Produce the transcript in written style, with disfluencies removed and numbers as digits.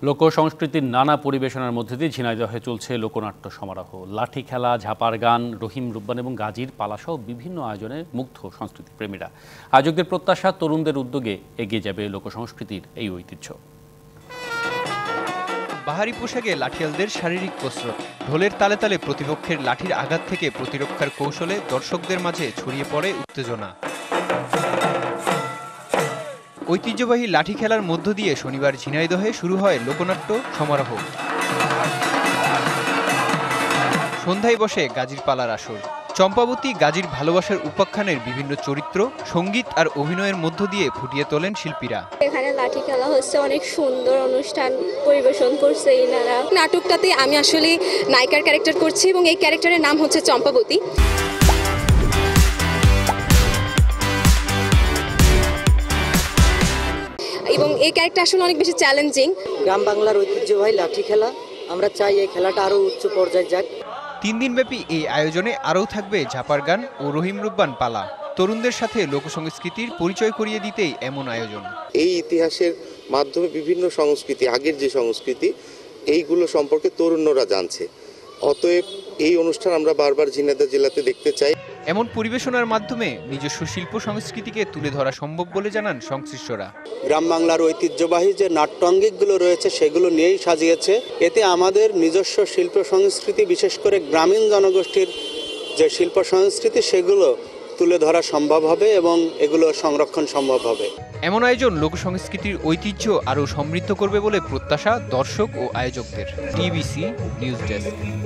লোকসংস্কৃতির নানা পরিবেশনার মধ্যে দিয়ে ঝিনাইদহে চলছে লোকনাট্য সমারোহ। লাঠি খেলা, ঝাপার গান, রহিম রুব্বান এবং গাজীর পালাসহ বিভিন্ন আয়োজনে মুগ্ধ সংস্কৃতি প্রেমীরা। আয়োজকদের প্রত্যাশা, তরুণদের উদ্যোগে এগিয়ে যাবে লোকসংস্কৃতির এই ঐতিহ্য। বাহারি পোশাকে লাঠিয়ালদের শারীরিক কসরত, ঢোলের তালে তালে প্রতিপক্ষের লাঠির আঘাত থেকে প্রতিরক্ষার কৌশলে দর্শকদের মাঝে ছড়িয়ে পড়ে উত্তেজনা। ঐতিহ্যবাহী লাঠি খেলার মধ্য দিয়ে শনিবার ঝিনাইদহে শুরু হয় লোকনাট্য সমারোহ। সন্ধ্যায় বসে গাজীর পালার আসর। চম্পাবতী গাজীর ভালোবাসার উপাখ্যানের বিভিন্ন চরিত্র, সঙ্গীত আর অভিনয়ের মধ্য দিয়ে ফুটিয়ে তোলেন শিল্পীরা। এখানে লাঠি খেলা হচ্ছে, অনেক সুন্দর অনুষ্ঠান পরিবেশন করছে এনারা। নাটকটাতে আমি আসলে নায়িকার ক্যারেক্টার করছি এবং এই ক্যারেক্টারের নাম হচ্ছে চম্পাবতী। এবং এই ক্যারেক্টার আসলে অনেক বেশি চ্যালেঞ্জিং। গ্রাম বাংলার ঐতিহ্যবাহী লাঠি খেলা, আমরা চাই এই খেলাটা আরো উচ্চ পর্যায়ে যাক। 3 দিনব্যাপী এই আয়োজনে আরও থাকবে ঝাপার গান ও রহিম রুব্বান পালা। তরুণদের সাথে লোকসংস্কৃতির পরিচয় করিয়ে দিতেই এমন আয়োজন। এই ইতিহাসের মাধ্যমে বিভিন্ন সংস্কৃতি, আগের যে সংস্কৃতি, এইগুলো সম্পর্কে তরুণরা জানছে। অতএব এই অনুষ্ঠান আমরা বারবার ঝিনাইদহ জেলাতে দেখতে চাই। এমন পরিবেশনার মাধ্যমে নিজস্ব শিল্প সংস্কৃতিকে তুলে ধরা সম্ভব বলে জানান সংশ্লিষ্টরা। গ্রাম বাংলার ঐতিহ্যবাহী যে নাট্যাঙ্গিকগুলো রয়েছে সেগুলো নিয়েই সাজিয়েছে। এতে আমাদের নিজস্ব শিল্প সংস্কৃতি, বিশেষ করে গ্রামীণ জনগোষ্ঠীর যে শিল্প সংস্কৃতি, সেগুলো তুলে ধরা সম্ভব হবে এবং এগুলো সংরক্ষণ সম্ভব হবে। এমন আয়োজন লোকসংস্কৃতির ঐতিহ্য আরও সমৃদ্ধ করবে বলে প্রত্যাশা দর্শক ও আয়োজকদের। TBC news desk.